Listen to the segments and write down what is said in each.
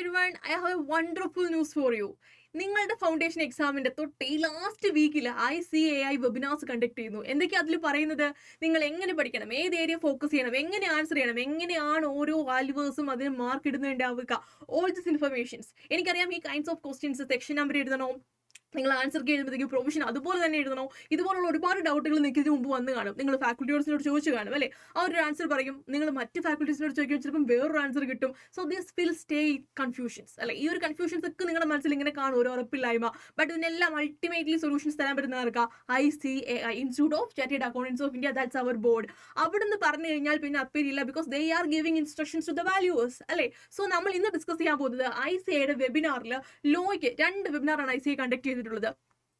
everyone, I have a wonderful news for you. നിങ്ങളുടെ foundation എക്സാമിന്റെ തൊട്ട് ഈ ലാസ്റ്റ് വീക്കിൽ ICAI വെബിനാർസ് കണ്ടക്ട് ചെയ്യുന്നു. എന്തൊക്കെയാണ് അതിൽ പറയുന്നത്? നിങ്ങൾ എങ്ങനെ പഠിക്കണം, ഏത് ഏരിയ ഫോക്കസ് ചെയ്യണം, എങ്ങനെ ആൻസർ ചെയ്യണം, എങ്ങനെയാണ് ഓരോ വാല്യൂവേഴ്സും അതിന് മാർക്ക് ഇടുന്നുണ്ടാവുക, ഓൾ ദിസ് ഇൻഫർമേഷൻസ്. എനിക്കറിയാം ഈ kinds of questions section number എഴുതണോ, നിങ്ങൾ ആൻസർ എഴുതുമ്പോഴത്തേക്കും പ്രൊവിഷൻ അതുപോലെ തന്നെ എഴുതണോ, ഇതുപോലുള്ള ഒരുപാട് ഡൗട്ടുകൾ നിങ്ങൾക്ക് ഇതിന് മുമ്പ് വന്ന് കാണും. നിങ്ങൾ ഫാക്കൽറ്റീസിനോട് ചോദിച്ചു കാണും അല്ലേ, ആ ഒരു ആൻസർ പറയും. നിങ്ങൾ മറ്റ് ഫാക്കൽറ്റീസിനോട് ചോദിക്കുമ്പോൾ ചിലപ്പോൾ വേറൊരു ആൻസർ കിട്ടും. So this will stay confusions അല്ലെ. ഈ ഒരു കൺഫ്യൂഷൻസ് ഒക്കെ നിങ്ങളുടെ മനസ്സിൽ ഇങ്ങനെ കാണും, ഒരു ഉറപ്പില്ലായ്മ. ബട്ട് ഇതിനെല്ലാം അൾട്ടിമേറ്റ്ലി സൊല്യൂഷൻസ് തരാൻ പറ്റുന്നവർക്ക് ICAI, institute of chartered accountants of India, that's our board. അവിടെ നിന്ന് പറഞ്ഞു കഴിഞ്ഞാൽ പിന്നെ അപ്പീലില്ല, because they are giving instructions to the valuers അല്ലേ. സോ നമ്മൾ ഇന്ന് ഡിസ്കസ് ചെയ്യാൻ പോകുന്നത് ICAIയുടെ വെബിനാറിൽ ലോയ്ക്ക് 2 വെബിനാറാണ് ICAI കണ്ടക്ട് ചെയ്തിട്ടുള്ളത്.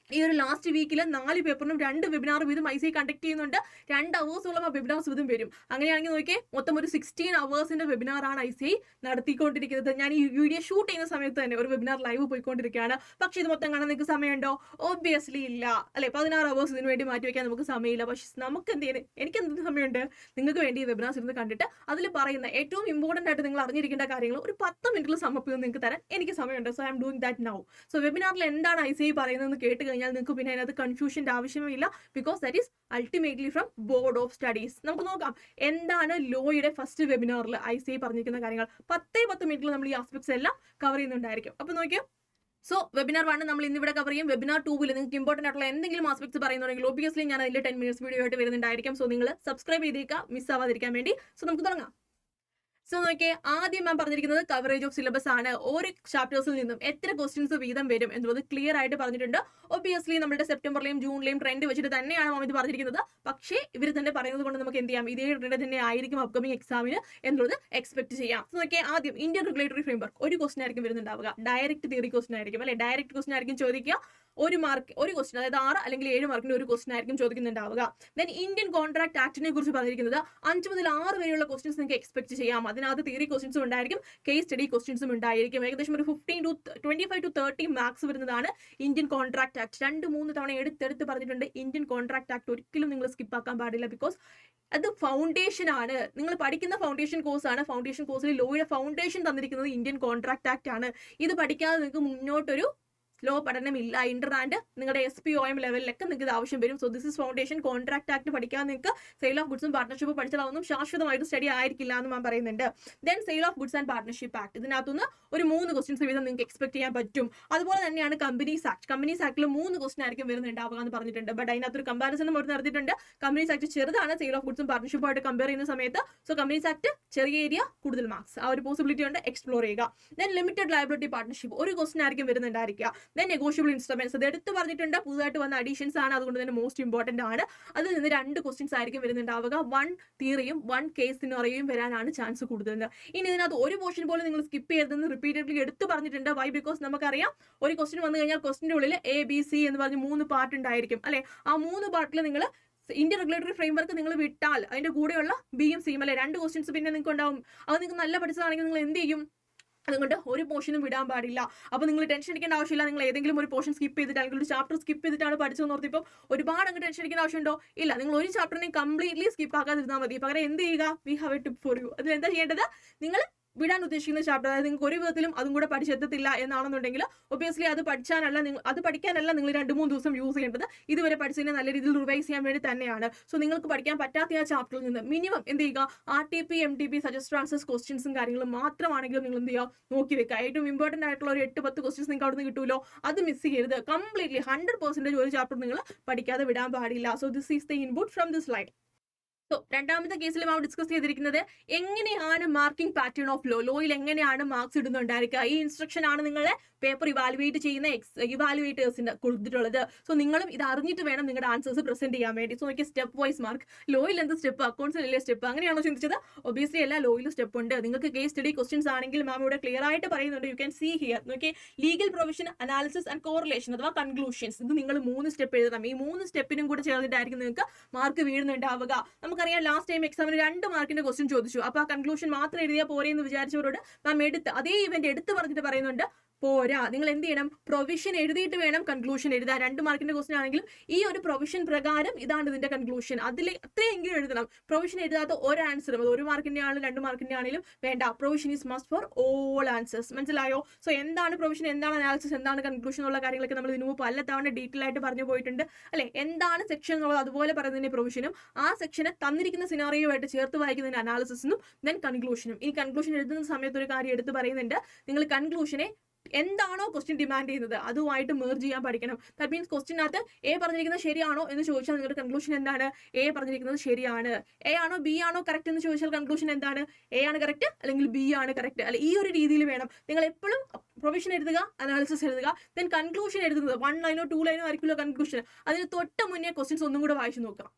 ഈ ഒരു ലാസ്റ്റ് വീക്കിൽ 4 പേപ്പറിനും 2 വെബിനാർ വീതം ICAI കണ്ടക്ട് ചെയ്യുന്നുണ്ട്. 2 അവേഴ്സോളം ആ വെബിനാർസ് വീതം വരും. അങ്ങനെയാണെങ്കിൽ നോക്കിയേ, മൊത്തം ഒരു 16 അവേഴ്സിന്റെ വെബിനാറാണ് ICAI നടത്തിക്കൊണ്ടിരിക്കുന്നത്. ഞാൻ ഈ വീഡിയോ ഷൂട്ട് ചെയ്യുന്ന സമയത്ത് തന്നെ ഒരു വെബിനാർ ലൈവ് പോയിക്കൊണ്ടിരിക്കുകയാണ്. പക്ഷേ ഇത് മൊത്തം കാണാൻ നിങ്ങൾക്ക് സമയമുണ്ടോ? ഓബ്വിയസ്ലി ഇല്ല അല്ലെ. 16 അവേഴ്സ് ഇതിന് വേണ്ടി മാറ്റി വയ്ക്കാൻ നമുക്ക് സമയമില്ല. പക്ഷെ നമുക്ക് എന്ത് ചെയ്യുന്നത്, എനിക്ക് എന്ത് സമയമുണ്ട്, നിങ്ങൾക്ക് വേണ്ടി ഈ വെബിനാർസ് ഇരുന്ന് കണ്ടിട്ട് അതിൽ പറയുന്ന ഏറ്റവും ഇമ്പോർട്ടൻ്റ് ആയിട്ട് നിങ്ങൾ അറിഞ്ഞിരിക്കേണ്ട കാര്യങ്ങൾ ഒരു 10 മിനിറ്റിൽ സമർപ്പിച്ച് നിങ്ങൾക്ക് തരാൻ എനിക്ക് സമയമുണ്ട്. So I'm doing that now. So വെബിനാറിൽ എന്താണ് ICAI പറയുന്നതെന്ന് കേട്ട് കഴിഞ്ഞാൽ നിങ്ങൾക്ക് പിന്നെ അതിനകത്ത് കൺഫ്യൂഷൻ്റെ ആവശ്യമില്ല, because that is ultimately from board of studies. നമുക്ക് നോക്കാം എന്താണ് ലോയുടെ ഫസ്റ്റ് വെബിനാറിൽ ICAI പറഞ്ഞിരിക്കുന്ന കാര്യങ്ങൾ. 10 മിനിറ്റിൽ നമ്മൾ ഈ ആസ്പെക്ട്സ് എല്ലാം കവർ ചെയ്യുന്നുണ്ടായിരിക്കും. അപ്പോൾ നോക്കിയോ, സോ വെബിനാർ 1 നമ്മൾ ഇന്നിവിടെ കവർ ചെയ്യും. വെബിനാർ 2 നിങ്ങൾക്ക് ഇമ്പോർട്ടൻ്റ് ആയിട്ടുള്ള എന്തെങ്കിലും ആസ്പെക്ട്സ് പറയുന്നുണ്ടെങ്കിൽ ഒബ്വിയസ്ലി ഞാൻ അതിൽ 10 മിനിറ്റ്സ് വീഡിയോ ആയിട്ട് വരുന്നുണ്ടായിരിക്കും. സോ നിങ്ങൾ സബ്സ്ക്രൈബ് ചെയ്തേക്കുക, മിസ് ആവാതിരിക്കാൻ വേണ്ടി. സോ നമുക്ക് തുടങ്ങാം. സോ നോക്കിയേ, ആദ്യം ഞാൻ പറഞ്ഞിരിക്കുന്നത് കവറേജ് ഓഫ് സിലബസ് ആണ്. ഓരോ ചാപ്റ്റേഴ്സിൽ നിന്നും എത്ര ക്വസ്റ്റ്യൻസ് വീതം വരും എന്നുള്ളത് ക്ലിയർ ആയിട്ട് പറഞ്ഞിട്ടുണ്ട്. ഒബ്വിയസ്ലി നമ്മുടെ സെപ്റ്റംബറിലെയും ജൂണിലെയും ട്രെൻഡ് വെച്ചിട്ട് തന്നെയാണ് മാം ഇത് പറഞ്ഞിരിക്കുന്നത്. പക്ഷേ ഇവർ തന്നെ പറയുന്നത് കൊണ്ട് നമുക്ക് എന്ത് ചെയ്യാം, ഇതേ ട്രെൻഡ് തന്നെ ആയിരിക്കും അപ്കമിങ് എക്സാമിന് എന്നുള്ളത് എക്സ്പെക്ട് ചെയ്യാം. സോ നോക്കിയേ, ആദ്യം ഇന്ത്യൻ റെഗുലേറ്ററി ഫ്രെയിംവർക്ക് ഒരു ക്വസ്റ്റൻ ആയിരിക്കും വരുന്നുണ്ടാവുക. ഡയറക്റ്റ് തിയറി ക്വസ്റ്റൻ ആയിരിക്കും അല്ലെ. ഡയറക്റ്റ് ക്വസ്റ്റൻ ആയിരിക്കും ചോദിക്കുക. 1 മാർക്ക് ഒരു ക്വസ്റ്റൻ, അതായത് 6 അല്ലെങ്കിൽ 7 മാർക്കിന്റെ ഒരു ക്വസ്റ്റൻ ആയിരിക്കും ചോദിക്കുന്നുണ്ടാവുക. ദെൻ ഇന്ത്യൻ കോൺട്രാക്ട് ആക്ടിനെ കുറിച്ച് പറഞ്ഞിരിക്കുന്നത് 5 മുതൽ 6 വരെയുള്ള ക്വസ്റ്റൻസ് നിങ്ങൾക്ക് എക്സ്പെക്ട് ചെയ്യാം. അതിനകത്ത് തിയറി ക്വസ്റ്റൻസും ഉണ്ടായിരിക്കും, കേസ് സ്റ്റഡി ക്വസ്റ്റൻസും ഉണ്ടായിരിക്കും. ഏകദേശം ഒരു 25 to 30 മാർക്സ് വരുന്നതാണ് ഇന്ത്യൻ കോൺട്രാക്ട് ആക്ട്. 2-3 തവണ എടുത്തെടുത്ത് പറഞ്ഞിട്ടുണ്ട്. ഇന്ത്യൻ കോൺട്രാക്ട് ആക്ട് ഒരിക്കലും നിങ്ങൾ സ്കിപ്പ് ആക്കാൻ പാടില്ല, ബിക്കോസ് അത് ഫൗണ്ടേഷൻ ആണ്. നിങ്ങൾ പഠിക്കുന്ന ഫൗണ്ടേഷൻ കോഴ്സ് ആണ്. ഫൗണ്ടേഷൻ കോഴ്സിൽ ലോയുടെ ഫൗണ്ടേഷൻ തന്നിരിക്കുന്നത് ഇന്ത്യൻ കോൺട്രാക്ട് ആക്ട് ആണ്. ഇത് പഠിക്കാതെ നിങ്ങൾക്ക് മുന്നോട്ടൊരു ലോ പഠനമില്ല. ഇന്റർ ആൻഡ് നിങ്ങളുടെ SPOM ലെവലിലൊക്കെ നിങ്ങൾക്ക് ഇത് ആവശ്യം വരും. So this is foundation. Contract act പഠിക്കാൻ നിങ്ങൾക്ക് സെയിൽ ഓഫ് ഗുഡ്സും പാർട്ണർഷിപ്പ് പഠിച്ചാൽ അതൊന്നും ശാശ്വതമായിട്ട് സ്റ്റഡി ആയിരിക്കില്ല എന്ന് ഞാൻ പറയുന്നുണ്ട്. Then sale of goods and partnership act, ഇതിനകത്തുനിന്ന് ഒരു 3 ക്വസ്റ്റ്യൻസ് വീതം നിങ്ങൾക്ക് എക്സ്പെക്ട് ചെയ്യാൻ പറ്റും. അതുപോലെ തന്നെയാണ് കമ്പനീസ് ആക്ട്. കമ്പനീസ് ആക്ടിൽ 3 ക്വസ്റ്റ്യൻ ആയിരിക്കും വരുന്നുണ്ടാവുക എന്ന് പറഞ്ഞിട്ടുണ്ട്. ബട്ട് അതിനകത്തൊരു കമ്പാരിസണും അവർ നടത്തിയിട്ടുണ്ട്. കമ്പനീസ് ആക്ട് ചെറുതാണ് സെയിൽ ഓഫ് ഗുഡ്സും പാർട്ണർഷിപ്പുമായിട്ട് കമ്പയർ ചെയ്യുന്ന സമയത്ത്. സോ കമ്പനീസ് ആക്ട് ചെറിയ ഏരിയ, കൂടുതൽ മാർക്സ്, ആ ഒരു പോസിബിലിറ്റി ഉണ്ട്, എക്സ്പ്ലോർ ചെയ്യുക. ദെൻ ലിമിറ്റഡ് ലയബിലിറ്റി പാർട്ണർഷിപ്പ് ഒരു ക്വസ്റ്റ്യൻ ആയിരിക്കും വരുന്നുണ്ടായിരിക്കുക. ദെൻ നെഗോഷ്യബിൾ ഇൻസ്ട്രുമെന്റ്സ്, അത് എടുത്ത് പറഞ്ഞിട്ടുണ്ട്, പുതുതായിട്ട് വന്ന അഡീഷൻസ് ആണ്, അതുകൊണ്ട് തന്നെ മോസ്റ്റ് ഇമ്പോർട്ടന്റ് ആണ്. അതിൽ നിന്ന് 2 ക്വസ്റ്റ്യൻസ് ആയിരിക്കും വരുന്നുണ്ടാവുക. 1 തിയറിയും 1 കേസ് സിനാറിയോയും വരാനാണ് ചാൻസ് കൂടുതൽ. ഇനി ഇതിനകത്ത് ഒരു പോർഷൻ പോലും നിങ്ങൾ സ്കിപ്പ് ചെയ്തതെന്ന് റിപ്പീറ്റഡ്ലി എടുത്ത് പറഞ്ഞിട്ടുണ്ട്. വൈ? ബിക്കോസ് നമുക്കറിയാം ഒരു ക്വസ്റ്റ്യൻ വന്നു കഴിഞ്ഞാൽ ക്വസ്റ്റിന്റെ ഉള്ളിൽ ABC എന്ന് പറഞ്ഞ് 3 പാർട്ട് ഉണ്ടായിരിക്കും അല്ലെ. ആ 3 പാർട്ടിൽ നിങ്ങൾ ഇന്ത്യൻ റെഗുലേറ്ററി ഫ്രെയിംവർക്ക് നിങ്ങൾ വിട്ടാൽ അതിന്റെ കൂടെയുള്ള Bയും Cയും അല്ലെ 2 ക്വസ്റ്റ്യൻസ് പിന്നെ നിങ്ങൾക്ക് ഉണ്ടാവും. അത് നിങ്ങൾക്ക് നല്ല പഠിച്ചതാണെങ്കിൽ നിങ്ങൾ എന്ത് ചെയ്യും, അതുകൊണ്ട് ഒരു പോർഷനും വിടാൻ പാടില്ല. അപ്പോൾ നിങ്ങൾ ടെൻഷൻ അടിക്കേണ്ട ആവശ്യമില്ല. നിങ്ങൾ ഏതെങ്കിലും ഒരു പോർഷൻ സ്കിപ്പ് ചെയ്തിട്ട് അല്ലെങ്കിൽ ഒരു ചാപ്റ്റർ സ്കിപ്പ് ചെയ്തിട്ടാണ് പഠിച്ചതെന്ന് ഓർത്തിപ്പോൾ ഒരുപാട് അങ്ങ് ടെൻഷൻ അടിക്കേണ്ട ആവശ്യമുണ്ടോ? ഇല്ല. നിങ്ങൾ ഒരു ചാപ്റ്ററിനെ കംപ്ലീറ്റ്ലി സ്കിപ്പ് ആക്കാതിരുന്നാൽ മതി. പകരം എന്ത് ചെയ്യുക, we have A tip for you. അതിൽ എന്താ ചെയ്യേണ്ടത്, നിങ്ങൾ വിടാൻ ഉദ്ദേശിക്കുന്ന ചാപ്റ്റർ, അതായത് നിങ്ങൾക്ക് ഒരു വിധത്തിലും അതും കൂടെ പഠിച്ചെത്തത്തില്ല എന്നാണെന്നുണ്ടെങ്കിൽ ഒബ്വിയസ്ലി അത് പഠിക്കാനല്ല നിങ്ങൾ 2-3 ദിവസം യൂസ് ചെയ്യേണ്ടത്. ഇതുവരെ പഠിച്ചതിനെ നല്ല രീതിയിൽ റിവൈസ് ചെയ്യാൻ വേണ്ടി തന്നെയാണ്. സോ നിങ്ങൾക്ക് പഠിക്കാൻ പറ്റാത്ത ആ ചാപ്റ്ററിൽ നിന്ന് മിനിമം എന്ത് ചെയ്യുക, RTP MTP സജസ്റ്റ് ആൻസേഴ്സ് ക്വസ്റ്റ്യൻസും കാര്യങ്ങളും മാത്രമാണെങ്കിലും നിങ്ങൾ എന്ത് ചെയ്യുക, നോക്കി വെക്കുക. ഏറ്റവും ഇമ്പോർട്ടൻ്റ് ആയിട്ടുള്ള ഒരു 8-10 ക്വസ്റ്റ്യൻസ് നിങ്ങൾക്ക് അവിടെ നിന്ന് കിട്ടുമല്ലോ, അത് മിസ് ചെയ്യരുത്. കംപ്ലീറ്റ്ലി 100% ഒരു ചാപ്റ്റർ നിങ്ങൾ പഠിക്കാതെ വിടാൻ പാടില്ല. So this is the input from this slide. So രണ്ടാമത്തെ കേസിൽ നാം ഡിസ്കസ് ചെയ്തിരിക്കുന്നത് എങ്ങനെയാണ് മാർക്കിംഗ് പാറ്റേൺ ഓഫ് ലോയിൽ എങ്ങനെയാണ് മാർക്സ് ഇടുന്നുണ്ടായിരിക്കുക. ഈ ഇൻസ്ട്രക്ഷൻ ആണ് നിങ്ങളെ പേപ്പർ ഇവാലുവേറ്റ് ചെയ്യുന്ന ഇവാലുവേറ്റേഴ്സിന് കൊടുത്തിട്ടുള്ളത്. സോ നിങ്ങളും ഇത് അറിഞ്ഞിട്ട് വേണം നിങ്ങളുടെ ആൻസേഴ്സ് പ്രസന്റ് ചെയ്യാൻ വേണ്ടി. സോ നോക്കിയ സ്റ്റെപ്പ് വൈസ് മാർക്ക്. ലോയിൽ എന്ത് സ്റ്റെപ്പ്, അക്കൗണ്ട്സിലല്ലേ സ്റ്റെപ്പ്, അങ്ങനെയാണോ ചിന്തിച്ചത്? ഒബിയസ്ലി എല്ലാ ലോയിൽ സ്റ്റെപ്പ് ഉണ്ട്. നിങ്ങൾക്ക് കേസ് സ്റ്റഡി ക്വസ്റ്റ്യൻസ് ആണെങ്കിൽ മാം ഇവിടെ ക്ലിയർ ആയിട്ട് പറയുന്നുണ്ട്. You can see here. നോക്കിയേ, legal provision, analysis and correlation അഥവാ കൺക്ലൂഷൻസ്, ഇത് നിങ്ങൾ 3 സ്റ്റെപ്പ് എഴുതണം. ഈ 3 സ്റ്റെപ്പിനും കൂടെ ചേർന്നിട്ടായിരിക്കും നിങ്ങൾക്ക് മാർക്ക് വീഴുന്നുണ്ടാവുക. നമുക്കറിയാം ലാസ്റ്റ് ടൈം എക്സാമിന് 2 മാർക്കിന്റെ ക്വസ്റ്റ്യൻ ചോദിച്ചു. അപ്പോൾ ആ കൺക്ലൂഷൻ മാത്രം എഴുതിയാൽ പോരെ എന്ന് വിചാരിച്ചവരോട് മാം അതേ ഇവന്റ് എടുത്ത് പറഞ്ഞിട്ട് പറയുന്നുണ്ട് പോരാ. നിങ്ങൾ എന്ത് ചെയ്യണം? പ്രൊവിഷൻ എഴുതിയിട്ട് വേണം കൺക്ലൂഷൻ എഴുതാൻ. 2 മാർക്കിന്റെ ക്വസ്റ്റൻ ആണെങ്കിലും ഈ ഒരു പ്രൊവിഷൻ പ്രകാരം ഇതാണ് ഇതിന്റെ കൺക്ലൂഷൻ, അതിൽ അത്രയെങ്കിലും എഴുതണം. പ്രൊവിഷൻ എഴുതാത്ത ഒരു ആൻസറും, അത് 1 മാർക്കിന്റെ ആണെങ്കിലും 2 മാർക്കിന്റെ ആണെങ്കിലും വേണ്ട. Provision is must for all answers. മനസ്സിലായോ? സോ എന്താണ് പ്രൊവിഷൻ, എന്താണ് അനാലിസിസ്, എന്താണ് കൺക്ലൂഷൻ എന്നുള്ള കാര്യങ്ങളൊക്കെ നമ്മൾ ഇതിനു മുമ്പ് പലതവണ ഡീറ്റെയിൽ ആയിട്ട് പറഞ്ഞു പോയിട്ടുണ്ട് അല്ലെ. എന്താണ് സെക്ഷൻ എന്നുള്ളത് അതുപോലെ പറയുന്നതിന്റെ പ്രൊവിഷനും, ആ സെക്ഷനെ തന്നിരിക്കുന്ന സിനാറിയോയായിട്ട് ചേർത്ത് വായിക്കുന്നതിന്റെ അനാലിസിസും, ദെൻ കൺക്ലൂഷനും. ഈ കൺക്ലൂഷൻ എഴുതുന്ന സമയത്ത് ഒരു കാര്യം എടുത്ത് പറയുന്നുണ്ട്, നിങ്ങൾ കൺക്ലൂഷനെ എന്താണോ ക്വസ്റ്റ്യൻ ഡിമാൻഡ് ചെയ്യുന്നത് അതുമായിട്ട് മേർജ് ചെയ്യാൻ പഠിക്കണം. ദാറ്റ് മീൻസ് ക്വസ്റ്റ്യനകത്ത് എ പറഞ്ഞിരിക്കുന്നത് ശരിയാണോ എന്ന് ചോദിച്ചാൽ നിങ്ങളുടെ കൺക്ലൂഷൻ എന്താണ്? എ പറഞ്ഞിരിക്കുന്നത് ശരിയാണ്. എ ആണോ ബി ആണോ കറക്റ്റ് എന്ന് ചോദിച്ചാൽ കൺക്ലൂഷൻ എന്താണ്? എ ആണ് കറക്റ്റ് അല്ലെങ്കിൽ ബി ആണ് കറക്റ്റ് അല്ലെ. ഈ ഒരു രീതിയിൽ വേണം നിങ്ങൾ എപ്പോഴും പ്രൊവിഷൻ എഴുതുക, അനാലിസിസ് എഴുതുക, ദെൻ കൺക്ലൂഷൻ എഴുതുന്നത് 1 ലൈനോ 2 ലൈനോ ആയിരിക്കുമല്ലോ കൺക്ലൂഷൻ. അതിന് തൊട്ട് മുന്നേ ക്വസ്റ്റ്യൻസ് ഒന്നും കൂടെ വായിച്ചു നോക്കാം.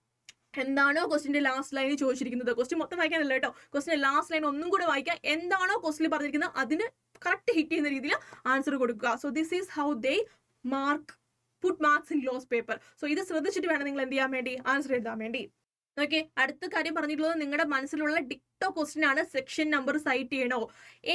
എന്താണോ ക്വസ്റ്റിന്റെ ലാസ്റ്റ് ലൈനിൽ ചോദിച്ചിരിക്കുന്നത്, ക്വസ്റ്റ്യൻ മൊത്തം വായിക്കാനല്ല കേട്ടോ, ക്വസ്റ്റിന്റെ ലാസ്റ്റ് ലൈൻ ഒന്നും കൂടെ വായിക്കുക. എന്താണോ ക്വസ്റ്റിൽ പറഞ്ഞിരിക്കുന്നത് അതിന് കറക്റ്റ് ഹിറ്റ് ചെയ്യുന്ന രീതിയിൽ ആൻസർ കൊടുക്കുക. So this is how they put marks in gloss paper. So ഇത് ശ്രദ്ധിച്ചിട്ട് വേണം നിങ്ങൾ എന്ത് ചെയ്യാൻ വേണ്ടി? ആൻസർ എഴുതാൻ വേണ്ടി. ഓക്കെ, അടുത്ത കാര്യം പറഞ്ഞിട്ടുള്ളത് നിങ്ങളുടെ മനസ്സിലുള്ള ഡിക്ടോ ക്വസ്റ്റ്യൻ ആണ്. സെക്ഷൻ നമ്പർ സൈറ്റ് ചെയ്യണോ?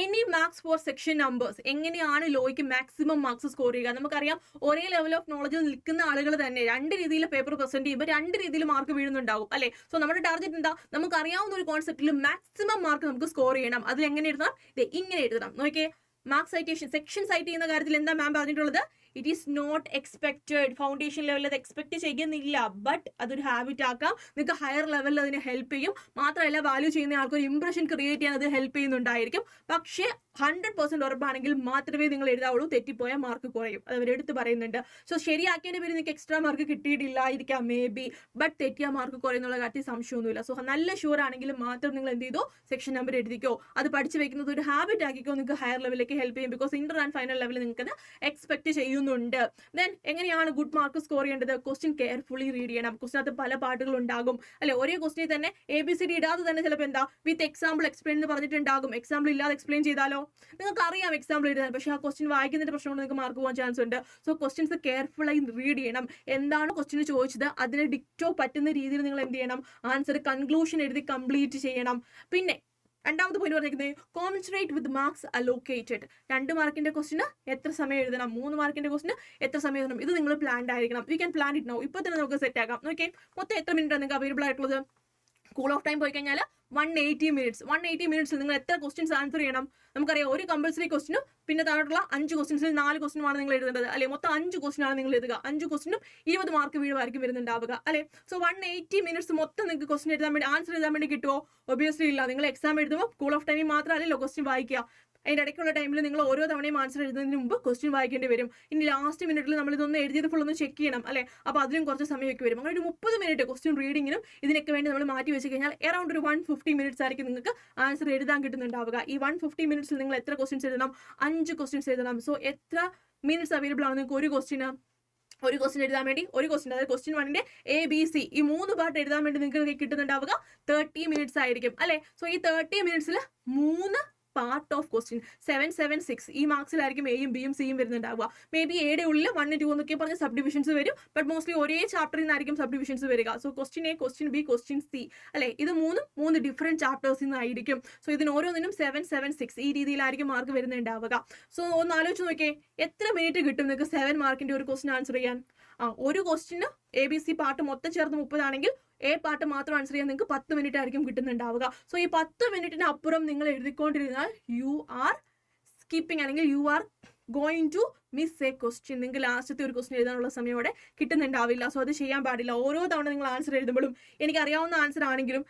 Any marks four section numbers. എങ്ങനെയാണ് ലോയ്ക്ക് മാക്സിമം മാർക്സ് സ്കോർ ചെയ്യുക? നമുക്കറിയാം ഒരേ ലെവൽ ഓഫ് നോളജിൽ നിൽക്കുന്ന ആളുകൾ തന്നെ 2 രീതിയിൽ പേപ്പർ പ്രസന്റ് ചെയ്യുമ്പോൾ 2 രീതിയിൽ മാർക്ക് വീഴുന്നുണ്ടാവും അല്ലെ. സോ നമ്മുടെ ടാർഗറ്റ് എന്താ? നമുക്ക് അറിയാവുന്ന ഒരു കോൺസെപ്റ്റിൽ മാക്സിമം മാർക്ക് നമുക്ക് സ്കോർ ചെയ്യണം. അതിൽ എങ്ങനെ എഴുതണം? ഇങ്ങനെ എഴുതണം. നോക്കിയേ, മാർക്ക് സൈറ്റേഷൻ സെക്ഷൻ സൈറ്റ് ചെയ്യുന്ന കാര്യത്തിൽ എന്താ മാം പറഞ്ഞിട്ടുള്ളത്? It is not expected. Foundation ലെവലിൽ അത് എക്സ്പെക്ട് ചെയ്യുന്നില്ല, ബട്ട് അതൊരു ഹാബിറ്റ് ആക്കാം. നിങ്ങൾക്ക് ഹയർ ലെവലിൽ അതിനെ ഹെൽപ്പ് ചെയ്യും. മാത്രമല്ല വാല്യൂ ചെയ്യുന്ന ആൾക്കൊരു ഇംപ്രഷൻ ക്രിയേറ്റ് ചെയ്യാൻ അത് ഹെൽപ്പ് ചെയ്യുന്നുണ്ടായിരിക്കും. പക്ഷേ 100% ഉറപ്പാണെങ്കിൽ മാത്രമേ നിങ്ങൾ എഴുതാവുള്ളൂ. തെറ്റിപ്പോയാൽ മാർക്ക് കുറയും, അത് അവരെടുത്ത് പറയുന്നുണ്ട്. സോ ശരിയാക്കിയതിന്റെ പേര് നിങ്ങൾക്ക് എക്സ്ട്രാ മാർക്ക് കിട്ടിയിട്ടില്ലായിരിക്കാം മേ ബി, ബട്ട് തെറ്റിയ മാർക്ക് കുറയുന്നുള്ള കാര്യത്തിൽ സംശയമൊന്നുമില്ല. സോ നല്ല ഷുവർ ആണെങ്കിൽ മാത്രം നിങ്ങൾ എന്ത് ചെയ്തോ? സെക്ഷൻ നമ്പർ എഴുതിക്കോ. അത് പഠിച്ചു വെക്കുന്നത് ഒരു ഹാബിറ്റ് ആക്കിക്കോ. നിങ്ങൾക്ക് ഹയർ ലെവലിലേക്ക് ഹെൽപ്പ് ചെയ്യും. ബിക്കോസ് ഇന്റർ ആൻഡ് ഫൈനൽ ലെവലിൽ നിങ്ങൾക്ക് അത് എക്സ്പെക്ട് ചെയ്യുന്നുണ്ട്. ദെൻ എങ്ങനെയാണ് ഗുഡ് മാർക്ക് സ്കോർ ചെയ്യേണ്ടത്? ക്വസ്റ്റ്യൻ കെയർഫുള്ളി റീഡ് ചെയ്യണം. ക്വസ്റ്റിനകത്ത് പല പാട്ടുകൾ ഉണ്ടാകും അല്ലെ. ഒരേ ക്വസ്റ്റിനിൽ തന്നെ ABCD ഇടാതെ തന്നെ ചിലപ്പോൾ എന്താ വിത്ത് എക്സാമ്പിൾ എക്സ്പ്ലെയിൻ എന്ന് പറഞ്ഞിട്ടുണ്ടാകും. എക്സാമ്പിൾ ഇല്ലാതെ എക്സ്പ്ലെയിൻ ചെയ്താലോ? നിങ്ങൾക്ക് അറിയാം എക്സാമ്പിൾ എഴുതാൻ, പക്ഷേ ആ ക്വസ്റ്റ്യൻ വായിക്കുന്നതിന്റെ പ്രശ്നം കൊണ്ട് നിങ്ങൾക്ക് മാർക്ക് പോകാൻ ചാൻസ് ഉണ്ട്. സോ ക്വസ്റ്റ്യൻസ് കെയർഫുള്ളായി റീഡ് ചെയ്യണം. എന്താണ് ക്വസ്റ്റ്യൻ ചോദിച്ചത് അതിന് ഡിക്റ്റോ പറ്റുന്ന രീതിയിൽ നിങ്ങൾ എന്ത് ചെയ്യണം? ആൻസർ കൺക്ലൂഷൻ എഴുതി കംപ്ലീറ്റ് ചെയ്യണം. പിന്നെ രണ്ടാമത്തെ പോയിന്റ് പറഞ്ഞിരിക്കുന്നത് കോൺസെൻട്രേറ്റ് വിത്ത് മാർക്സ് അലോക്കേറ്റഡ്. 2 മാർക്കിന്റെ ക്വസ്റ്റിന് എത്ര സമയം എഴുതണം? 3 മാർക്കിന്റെ ക്വസ്റ്റിന് എത്ര സമയം എഴുതണം? ഇത് നിങ്ങൾ പ്ലാൻഡ് ആയിരിക്കണം. You can plan it now. ഇപ്പോൾ തന്നെ നമുക്ക് സെറ്റ് ആക്കാം. ഓക്കെ, മൊത്തം എത്ര മിനിറ്റ് ആണ് നിങ്ങൾക്ക് അവൈലബിൾ ആയിട്ടുള്ളത്? കൂൾ ഓഫ് ടൈം പോയി കഴിഞ്ഞാൽ 180 മിനിറ്റ്സ്. 180 മിനിറ്റ്സിൽ നിങ്ങൾ എത്ര ക്വസ്റ്റ്യൻസ് ആൻസർ ചെയ്യണം? നമുക്കറിയാം ഒരു കമ്പൽസറി ക്വസ്റ്റിനും പിന്നെ താഴോട്ടുള്ള 5 ക്വസ്റ്റ്യൻസിൽ 4 ക്വസ്റ്റ്യനുമാണ് നിങ്ങൾ എഴുതേണ്ടത് അല്ലെ. മൊത്തം 5 ക്വസ്റ്റ്യനാണ് നിങ്ങൾ എഴുതുക. 5 ക്വസ്റ്റ്യനും 20 മാർക്ക് വീഴുമായിരിക്കും വരുന്നുണ്ടാവുക അല്ലെ. സോ 180 മിനിറ്റ്സ് മൊത്തം നിങ്ങൾക്ക് ക്വസ്റ്റ്യൻ എഴുതാൻ വേണ്ടി ആൻസർ എഴുതാൻ വേണ്ടി കിട്ടുമോ? ഒബിയസ്ലി ഇല്ല. നിങ്ങൾ എക്സാം എഴുതുമ്പോൾ കൂൾ ഓഫ് ടൈമിൽ മാത്രമല്ലല്ലോ ക്വസ്റ്റ്യൻ വായിക്കുക. അതിൻ്റെ ഇടയ്ക്കുള്ള ടൈമിൽ നിങ്ങൾ ഓരോ തവണയും ആൻസർ എഴുതുന്നതിന് മുമ്പ് ക്വസ്റ്റ്യൻ വായിക്കേണ്ടി വരും. ഇനി ലാസ്റ്റ് മിനിറ്റിൽ നമ്മൾ ഇതൊന്ന് എഴുതിയത് ഫുൾ ഒന്ന് ചെക്ക് ചെയ്യണം അല്ലെ. അപ്പോൾ അതിനും കുറച്ച് സമയമൊക്കെ വരും. അങ്ങനെ ഒരു 30 മിനിറ്റ് ക്വസ്റ്റ്യൻ റീഡിങ്ങിനും ഇതിനൊക്കെ വേണ്ടി നമ്മൾ മാറ്റി വെച്ച് കഴിഞ്ഞാൽ അറൗണ്ട് ഒരു 150 മിനിറ്റ്സ് ആയിരിക്കും നിങ്ങൾക്ക് ആൻസർ എഴുതാൻ കിട്ടുന്നുണ്ടാവുക. ഈ 150 മിനിറ്റ്സിൽ നിങ്ങൾ എത്ര ക്വസ്റ്റ്യൻസ് എഴുതണം? 5 ക്വസ്റ്റ്യൻസ് എഴുതണം. സോ എത്ര മിനിറ്റ്സ് അവൈലബിൾ ആണ് നിങ്ങൾക്ക് ഒരു ക്വസ്റ്റ്യൻ എഴുതാൻ വേണ്ടി? ഒരു ക്വസ്റ്റ്യൻ, അതായത് ക്വസ്റ്റ്യൻ 1ന്റെ ABC ഈ 3 പാർട്ട് എഴുതാൻ വേണ്ടി നിങ്ങൾക്ക് കിട്ടുന്നുണ്ടാവുക 30 മിനിറ്റ്സ് ആയിരിക്കും അല്ലെ. സോ ഈ 30 മിനിറ്റ്സിൽ 3 പാർട്ട് ഓഫ് ക്വസ്റ്റ്യൻ 776 ഈ മാർക്സിലായിരിക്കും എയും ബിയും സിയും വരുന്നുണ്ടാവുക. മേ ബി എയുടെ ഉള്ളിൽ 1, 2 എന്നൊക്കെ പറഞ്ഞ സബ് ഡിവിഷൻസ് വരും, ബട്ട് മോസ്റ്റ്ലി ഒരേ ചാപ്റ്ററിൽ നിന്നായിരിക്കും സബ് ഡിവിഷൻസ് വരിക. So question A, question B, question C അല്ലെ. ഇത് 3 ഡിഫറെന്റ് ചാപ്റ്റേഴ്സിൽ നിന്നായിരിക്കും. സോ ഇതിന് ഓരോന്നിനും 776 ഈ രീതിയിലായിരിക്കും മാർക്ക് വരുന്നുണ്ടാവുക. സോ ഒന്ന് ആലോചിച്ച് നോക്കിയേ, എത്ര മിനിറ്റ് കിട്ടും നിങ്ങൾക്ക് 7 മാർക്കിന്റെ ഒരു ക്വസ്റ്റ്യൻ ആൻസർ ചെയ്യാൻ? ഒരു ക്വസ്റ്റ്യന് ABC പാർട്ട് മൊത്തം ചേർത്ത് 30 ആണെങ്കിൽ എ പാർട്ട് മാത്രം ആൻസർ ചെയ്യാൻ നിങ്ങൾക്ക് 10 മിനിറ്റ് ആയിരിക്കും കിട്ടുന്നുണ്ടാവുക. സോ ഈ 10 മിനിറ്റിന് അപ്പുറം നിങ്ങൾ എഴുതിക്കൊണ്ടിരുന്നാൽ യു ആർ സ്കിപ്പിംഗ്, അല്ലെങ്കിൽ you are going to miss a question. നിങ്ങൾക്ക് ലാസ്റ്റത്തെ ഒരു ക്വസ്റ്റ്യൻ എഴുതാനുള്ള സമയം അവിടെ കിട്ടുന്നുണ്ടാവില്ല. സോ അത് ചെയ്യാൻ പാടില്ല. ഓരോ തവണ നിങ്ങൾ ആൻസർ എഴുതുമ്പോഴും എനിക്ക് അറിയാവുന്ന ആൻസർ ആണെങ്കിലും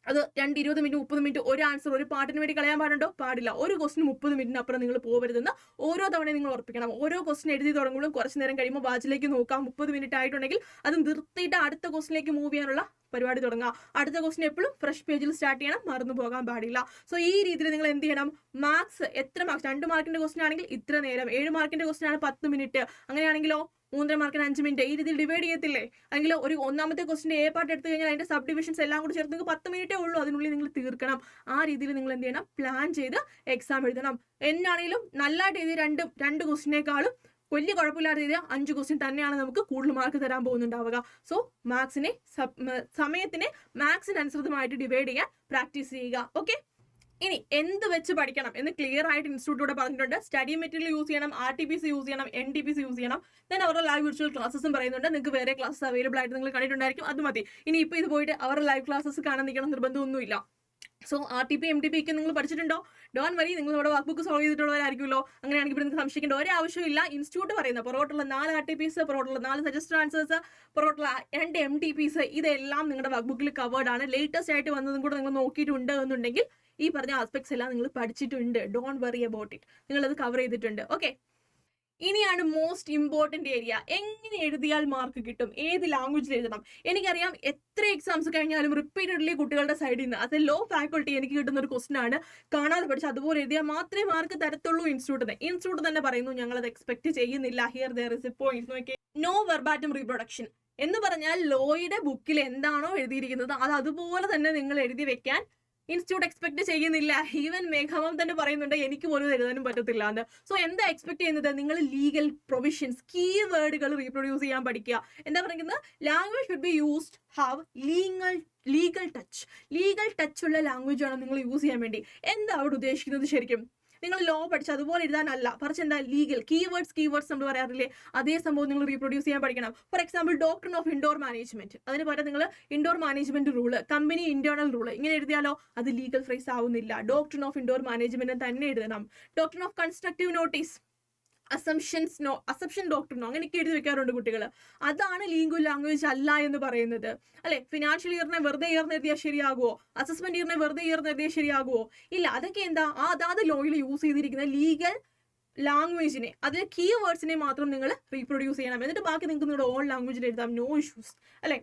അത് 20 മിനിറ്റ് 30 മിനിറ്റ് ഒരു ആൻസർ ഒരു പാട്ടിന് വേണ്ടി കളയാൻ പാടുണ്ടോ? പാടില്ല. ഒരു ക്വസ്റ്റിന് 30 മിനിറ്റിന് അപ്പുറം നിങ്ങൾ പോകരുതെന്ന് ഓരോ തവണയും നിങ്ങൾ ഉറപ്പിക്കണം. ഓരോ ക്വസ്റ്റിൻ എഴുതി തുടങ്ങുമ്പോഴും കുറച്ച് നേരം കഴിയുമ്പോൾ വാച്ചിലേക്ക് നോക്കാം. 30 മിനിറ്റ് ആയിട്ടുണ്ടെങ്കിൽ അത് നിർത്തിയിട്ട് അടുത്ത ക്വസ്റ്റിലേക്ക് മൂവ് ചെയ്യാനുള്ള പരിപാടി തുടങ്ങുക. അടുത്ത ക്വസ്റ്റിൻ എപ്പോഴും ഫ്രഷ് പേജിൽ സ്റ്റാർട്ട് ചെയ്യണം, മറന്നു പോകാൻ പാടില്ല. സോ ഈ രീതിയിൽ നിങ്ങൾ എന്ത് ചെയ്യണം? മാർക്സ് എത്ര മാർക്സ്? 2 മാർക്കിന്റെ ക്വസ്റ്റിൻ ആണെങ്കിൽ ഇത്ര നേരം, 7 മാർക്കിന്റെ ക്വസ്റ്റിൻ ആണ് 10 മിനിറ്റ്, അങ്ങനെയാണെങ്കിലോ 3 മാർക്കിന് 5 മിനിറ്റ്, ഈ രീതിയിൽ ഡിവൈഡ് ചെയ്യത്തില്ലേ? അല്ലെങ്കിൽ ഒരു ഒന്നാമത്തെ ക്വസ്റ്റിന്റെ എ പാർട്ട് എടുത്തു കഴിഞ്ഞാൽ അതിന്റെ സബ് ഡിവിഷൻസ് എല്ലാം കൂടി ചേർത്ത് നിങ്ങൾക്ക് 10 മിനിറ്റേ ഉള്ളൂ, അതിനുള്ളിൽ നിങ്ങൾ തീർക്കണം. ആ രീതിയിൽ നിങ്ങൾ എന്ത് ചെയ്യണം? പ്ലാൻ ചെയ്ത് എക്സാം എഴുതണം. എന്നാണെങ്കിലും നല്ലതായിട്ട് എഴുതി രണ്ട് ക്വസ്റ്റിനേക്കാളും വലിയ കുഴപ്പമില്ലാതെ എഴുതിയ 5 ക്വസ്റ്റ്യൻ തന്നെയാണ് നമുക്ക് കൂടുതൽ മാർക്ക് തരാൻ പോകുന്നുണ്ടാവുക. സോ മാർക്സിനെ സമയത്തിനെ മാർക്സിന് അനുസൃതമായിട്ട് ഡിവൈഡ് ചെയ്യാൻ പ്രാക്ടീസ് ചെയ്യുക. ഓക്കെ, ഇനി എന്ത് വെച്ച് പഠിക്കണം എന്ന് ക്ലിയർ ആയിട്ട് ഇൻസ്റ്റിറ്റ്യൂട്ടിലൂടെ പറഞ്ഞിട്ടുണ്ട്. സ്റ്റഡി മെറ്റീരിയൽ യൂസ് ചെയ്യണം, RTPC യൂസ് ചെയ്യണം, NTPC യൂസ് ചെയ്യണം. ദെൻ അവരുടെ ലൈവ് വിർച്വൽ ക്ലാസ്സും പറയുന്നുണ്ട്. നിങ്ങൾക്ക് വേറെ ക്ലാസ്സസ് അവൈലബിൾ ആയിട്ട് നിങ്ങൾ കണ്ടിട്ടുണ്ടായിരിക്കും, അത് മതി. ഇനി ഇപ്പോൾ ഇത് പോയിട്ട് അവരുടെ ലൈവ് ക്ലാസ്സസ് കാണാൻ നിൽക്കണം നിർബന്ധമൊന്നുമില്ല. സോ RTP MTP ഒക്കെ നിങ്ങൾ പഠിച്ചിട്ടുണ്ടോ? ഡോൺ വരി, നിങ്ങൾ നമ്മുടെ വർക്ക് ബുക്ക് സോൾവ് ചെയ്തിട്ടുള്ളവരായിരിക്കുമല്ലോ. അങ്ങനെയാണെങ്കിൽ ഇപ്പോൾ നിങ്ങൾക്ക് സംശയിക്കേണ്ട ഒരാവശ്യമില്ല. ഇൻസ്റ്റിറ്റ്യൂട്ട് പറയുന്ന പുറകോട്ടുള്ള 4 RTPs, പുറകോട്ടുള്ള 4 സജസ്റ്റഡ് ആൻസേഴ്സ്, പുറകോട്ടുള്ള 2 MTPs, ഇതെല്ലാം നിങ്ങളുടെ വർക്ക് ബുക്കിൽ കവേർഡ് ആണ്. ലേറ്റസ്റ്റ് ആയിട്ട് വന്നതും കൂടെ നിങ്ങൾ നോക്കിയിട്ടുണ്ട് എന്നുണ്ടെങ്കിൽ ഈ പറഞ്ഞ ആസ്പെക്ട്സ് എല്ലാം നിങ്ങൾ പഠിച്ചിട്ടുണ്ട്. ഡോൺ വറി അബൌട്ട് ഇറ്റ്, നിങ്ങളത് കവർ ചെയ്തിട്ടുണ്ട്. ഓക്കെ, ഇനിയാണ് മോസ്റ്റ് ഇമ്പോർട്ടന്റ് ഏരിയ. എങ്ങനെ എഴുതിയാൽ മാർക്ക് കിട്ടും, ഏത് ലാംഗ്വേജിൽ എഴുതണം. എനിക്കറിയാം എത്ര എക്സാംസ് കഴിഞ്ഞാലും റിപ്പീറ്റഡ്ലി കുട്ടികളുടെ സൈഡിൽ നിന്ന് അത് ലോ ഫാക്കൾട്ടി എനിക്ക് കിട്ടുന്ന ഒരു ക്വസ്റ്റൻ ആണ്. കാണാതെ പഠിച്ച് അതുപോലെ എഴുതിയാൽ മാത്രമേ മാർക്ക് തരത്തുള്ളൂ ഇൻസ്റ്റിറ്റ്യൂട്ട് തന്നെ പറയുന്നു ഞങ്ങളത് എക്സ്പെക്ട് ചെയ്യുന്നില്ല. Here there is A point. നോക്കിയേ, നോ വെർബാറ്റം റീപ്രൊഡക്ഷൻ എന്ന് പറഞ്ഞാൽ ലോയുടെ ബുക്കിൽ എന്താണോ എഴുതിയിരിക്കുന്നത് അത് അതുപോലെ തന്നെ നിങ്ങൾ എഴുതി വെക്കാൻ ഇൻസ്റ്റിറ്റ്യൂട്ട് എക്സ്പെക്ട് ചെയ്യുന്നില്ല. ഈവൻ മേഘാമം തന്നെ പറയുന്നുണ്ട് എനിക്ക് പോലും എഴുതാനും പറ്റത്തില്ല എന്ന്. സോ എന്താ എക്സ്പെക്ട് ചെയ്യുന്നത്? നിങ്ങൾ ലീഗൽ പ്രൊവിഷൻസ്, കീവേഡുകൾ റീപ്രൊഡ്യൂസ് ചെയ്യാൻ പഠിക്കുക. എന്താ പറയുന്നത്? Language should be used have legal touch ഉള്ള ലാംഗ്വേജ് ആണ് നിങ്ങൾ യൂസ് ചെയ്യാൻ വേണ്ടി. എന്താ അവിടെ ഉദ്ദേശിക്കുന്നത്? ശരിക്കും നിങ്ങൾ ലോ പഠിച്ച് അതുപോലെ എഴുതാനല്ല, മറിച്ച് എന്താ ലീഗൽ കീവേഡ്സ് നമ്മൾ പറയാറില്ലേ, അതേ സംഭവം നിങ്ങൾ റീപ്രൊഡ്യൂസ് ചെയ്യാൻ പഠിക്കണം. For example doctrine of indoor management, അതിന് പകരം നിങ്ങൾ indoor management rule, company internal rule ഇങ്ങനെ എഴുതിയാലോ അത് ലീഗൽ ഫ്രേസ് ആവുന്നില്ല. ഡോക്ട്രിൻ ഓഫ് ഇൻഡോർ മാനേജ്മെന്റ് തന്നെ എഴുതണം. Doctrine of constructive notice, assumption ഡോക്ടറിനോ അങ്ങനെയൊക്കെ എഴുതി വെക്കാറുണ്ട് കുട്ടികൾ. അതാണ് ലീഗൽ ലാംഗ്വേജ് അല്ല എന്ന് പറയുന്നത്, അല്ലെ? ഫിനാൻഷ്യൽ ഇയറിനെ വെറുതെ ഇയർന്ന് എഴുതിയാൽ ശരിയാകുമോ? അസസ്മെന്റ് ഇയറിനെ വെറുതെ ഇയർന്ന് എഴുതിയാൽ ശരിയാകുമോ? ഇല്ല. അതൊക്കെ എന്താ, അതാത് ലോയിൽ യൂസ് ചെയ്തിരിക്കുന്ന ലീഗൽ ലാംഗ്വേജിനെ, അതിലെ കീവേഡ്സിനെ മാത്രം നിങ്ങൾ റീപ്രൊഡ്യൂസ് ചെയ്യണം. എന്നിട്ട് ബാക്കി നിങ്ങൾക്ക് നിങ്ങളുടെ ഓൺ ലാംഗ്വേജിൽ എഴുതാം, നോ ഇഷ്യൂസ്, അല്ലെ?